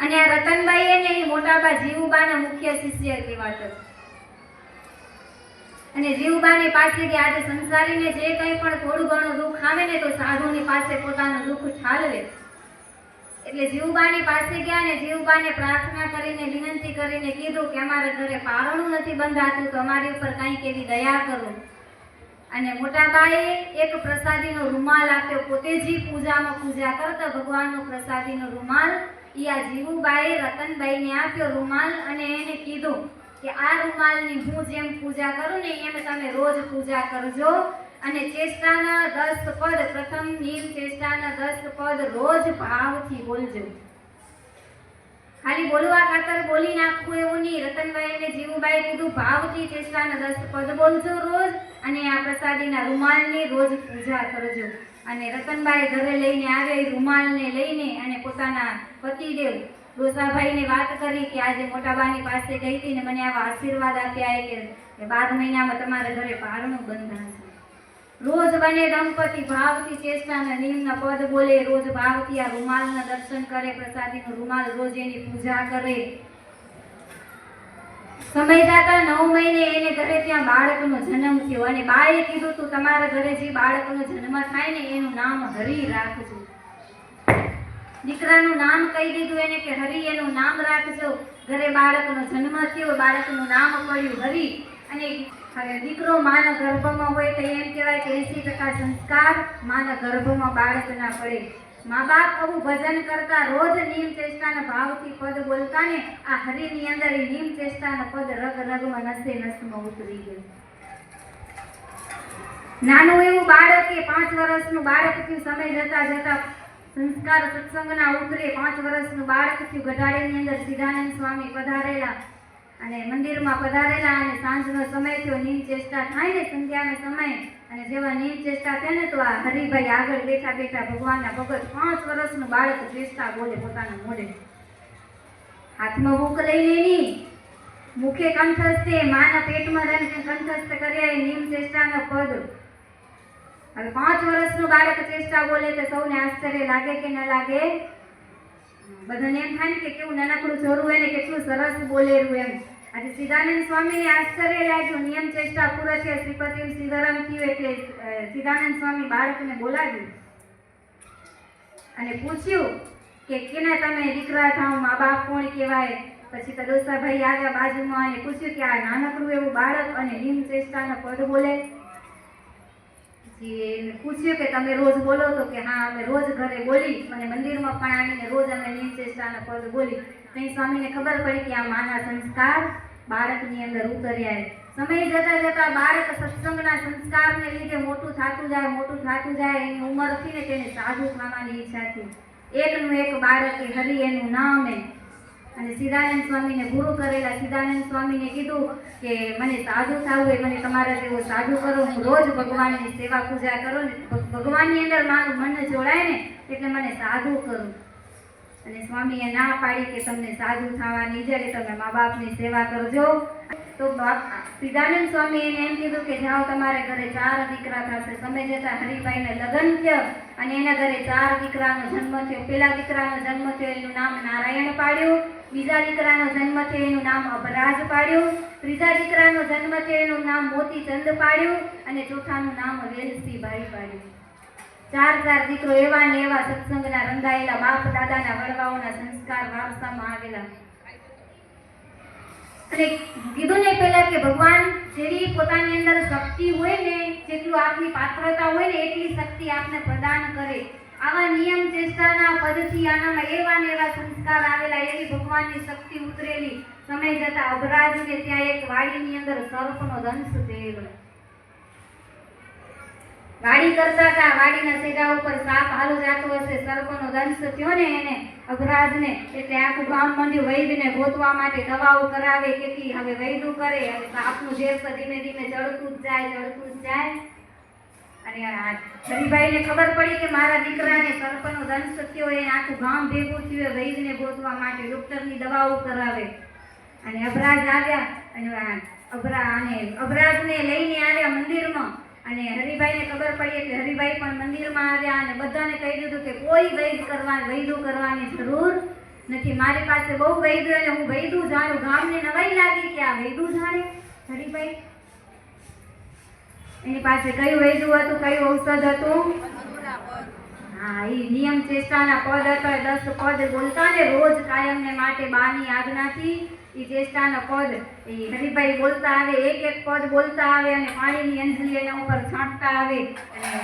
અને આ રતનબાઈ ને એ મોટાબા જીવુબાના મુખ્ય શિષ્ય કહેવાતા. અને જીવુબાની પાસેથી આજે સંસારીને જે કંઈ પણ થોડું ઘણું દુઃખ આવે ને તો સાધુની પાસે પોતાનું દુઃખ ઠાલવે. એટલે જીવુબાની પાસે ગયા ને જીવુબાને પ્રાર્થના કરીને વિનંતી કરીને કીધું કે અમારા ઘરે પારણું નથી બંધાતું તો અમારી ઉપર કંઈક એવી દયા કરો. અને મોટાબાએ એક પ્રસાદીનો રૂમાલ આપ્યો. પોતે જે પૂજામાં પૂજા કરતા ભગવાનનો પ્રસાદીનો રૂમાલ ઈ આ જીવુબાએ રતનબાઈને આપ્યો રૂમાલ. અને એને કીધું કે આ રૂમાલની હું જેમ પૂજા કરું ને એમ તમે રોજ પૂજા કરજો. અને ચેષ્ટાના 10 પદ, પ્રથમ નીમ ચેષ્ટાના 10 પદ રોજ ભાવથી બોલજો. ખાલી બોલવા ખાતર બોલી નાખવું એવું નહીં. રતનબાઈને જીવુબાએ કીધું ભાવથી ચેષ્ટાના 10 પદ બોલજો રોજ, અને આ પ્રસાદીના રૂમાલની રોજ પૂજા કરજો. અને રતનબાઈ ઘરે લઈને આવે રૂમાલને લઈને અને પોતાના પતિદેવ ડોસાભાઈને વાત કરી કે આજે મોટાબાની પાસે ગઈ હતી ને મને આવા આશીર્વાદ આપ્યા કે 12 મહિનામાં તમારા ઘરે પારણું બંધાશે. રોજ બને દંપતિ ભાવથી ચેષ્ટાના નિયમના પદ બોલે, રોજ ભાવથી આ રૂમાલના દર્શન કરે, પ્રસાદીનો રૂમાલ રોજ એની પૂજા કરે. સમય જતા 9 મહિને એને ઘરે ત્યાં બાળકનો જન્મ થયો. અને બાએ કીધું તું તમારા ઘરે જે બાળકનો જન્મ થાય ને એનું નામ હરિ રાખજો. દીકરાનું નામ કહી દીધું એને કે હરિ એનું નામ રાખજો. ઘરે બાળકનો જન્મ થયો, બાળકનું નામ પડ્યું હરિ. અને હવે દીકરો માના ગર્ભમાં હોય તો એમ કહેવાય કે 80% સંસ્કાર માના ગર્ભમાં બાળકના પડે. મા બાપ આવું ભજન કરતા રોજ નીમ ચેષ્ટાના ભાવથી પદ બોલતા ને આ હરિની અંદર એ નીમ ચેષ્ટાના પદ રગ રગમાં નસે નસમાં ઉતરી ગયું. નાનું એવું બાળક કે 5 વર્ષનું બાળક થયું. સમય જતા જતા સંસ્કાર સત્સંગના ઉતરે. 5 વર્ષનું બાળક થયું. ગઢાળીની અંદર સિદ્ધાનંદ સ્વામી પધારેલા અને મંદિરમાં પધારેલા. અને સાંજનો સમય થયો, નીમ ચેષ્ટા થાય ને સંધ્યાનો સમય. અને જેવા નીમ ચેષ્ટા થાય ને તો આ હરિભાઈ આગળ બેઠા બેઠા ભગવાનના ભગત 5 વર્ષનું બાળક ચેષ્ટા બોલે પોતાના મોઢે. હાથમાં બુક લઈને નહીં, મુખે કંઠસ્થ, માના પેટમાં રહીને કંઠસ્થ કર્યા એ નીમ ચેષ્ટાનો પદ. હવે 5 વર્ષનું બાળક ચેષ્ટા બોલે તો સૌને આશ્ચર્ય લાગે કે ન લાગે? બધાને એમ થાય ને કે કેવું નાનકડું છોરું હોય ને કેટલું સરસ બોલેલું એમ. આજે સિદ્ધાનંદ સ્વામીને આશ્ચર્ય લાગ્યું. નિયમ ચેષ્ટા પૂરો છે, શ્રીપતિ શ્રીધરમ થયું એટલે સિદ્ધાનંદ સ્વામી બાળકને બોલાવ્યું અને પૂછ્યું કે કેના તમે દીકરા થાવ, મા બાપ કોણ કહેવાય? પછી તો ડોસાભાઈ આવ્યા બાજુમાં અને પૂછ્યું કે આ નાનકડું એવું બાળક અને નિયમ ચેષ્ટાનો પદ બોલે. પૂછ્યું કે તમે રોજ બોલો? તો કે હા અમે રોજ ઘરે બોલી અને મંદિરમાં પણ આવીને રોજ અમે નિયમ ચેષ્ટાના પદ બોલી. કઈ સ્વામીને ખબર પડી કે આ માના સંસ્કાર બાળકની અંદર ઉતર્યા. સમય જતા જતા બાળક સત્સંગના સંસ્કારને લીધે મોટું થતું જાય. એની ઉંમર હતી ને તેને સાધુ થવાની ઈચ્છા થઈ. એકનું એક બાળક હરિ એનું નામ. અને સિદ્ધાનંદ સ્વામીને ગુરુ કરેલા. સિદ્ધાનંદ સ્વામીને કીધું કે મને સાધુ થવું હોય, મને તમારા જેવો સાધુ કરો, હું રોજ ભગવાનની સેવા પૂજા કરું ને ભગવાનની અંદર મારું મન જોડાય ને એટલે મને સાધુ કરું. અને સ્વામીએ ના પાડી કે તમને સાધુ થવાની જ્યારે તમે મા બાપની સેવા કરજો. તો સિદ્ધાનંદ સ્વામી એને એમ કીધું કે જાઓ તમારે ઘરે 4 દીકરા થશે. સમય જતા હરિભાઈને લગ્ન થયો અને એના ઘરે 4 દીકરાનો જન્મ થયો. પેલા દીકરાનો જન્મ થયો એનું નામ નારાયણ પાડ્યું. બીજા દીકરાનો જન્મ થયો એનું નામ અબરાજ પાડ્યું. ત્રીજા દીકરાનો જન્મ થયો એનું નામ મોતીચંદ પાડ્યું. અને ચોથાનું નામ વેલસિંહભાઈ પાડ્યું. 4 દીકરો એવા ને એવા સત્સંગના રંગાયેલા, બાપ દાદાના વડવાઓના સંસ્કાર વારસામાં આવેલા. અને કીધું ને પેલા કે ભગવાન જેવી પોતાની અંદર શક્તિ હોય ને, જેટલું આપની પાત્રતા હોય ને એટલી શક્તિ આપને પ્રદાન કરે. આવા નિયમ ચેષ્ટાના પદથી આનામાં એવા ને એવા સંસ્કાર આવેલા, એવી ભગવાનની શક્તિ ઉતરેલી. સમય જતા અબરાજને ત્યાં એક વાડીની અંદર સર્પનો દંશ થયેલો. વાડી કરતા હતા, વાડીના સેડા ઉપર સાપ હાલો જાતો હશે, સર્પનો દંશ થયો ને એને અબરાજને. એટલે આખું ગામ મંડ્યું વૈદને ગોતવા માટે, દવાઓ કરાવે કેટલી. હવે વૈદું કરે અને સાપનું ઝેર ધીમે ધીમે ચડતું જ જાય. અને હરિભાઈને ખબર પડી કે મારા દીકરાને સર્પનો દંશ થયો. એ આખું ગામ ભેગું થયું વૈદને ગોતવા માટે, ડોક્ટરની દવાઓ કરાવે. અને અબરાજ આવ્યા અને અબરાજને લઈને આવ્યા મંદિરમાં. અને હરિભાઈને ખબર પડી એટલે હરિભાઈ પણ મંદિરમાં આવ્યા અને બધાને કહી દીધું કે કોઈ વૈદું કરવાની જરૂર નથી. મારી પાસે બહુ વૈદ્ય અને હું વૈદું જાણું. ગામને નવાઈ લાગી કે આ વૈદું જાણે હરિભાઈ. એની પાસે કયું વૈદું હતું, કયું ઔષધ હતું? હા, એ નિયમ ચેષ્ટાના પદ હતા. 10 પદ બોલતા ને રોજ કાયમ ને માટે બાની આજ્ઞાથી. એ ચેષ્ટાના પદ એ હરિભાઈ બોલતા આવે, એક એક પદ બોલતા આવે અને પાણીની અંજલિ એના ઉપર છાંટતા આવે અને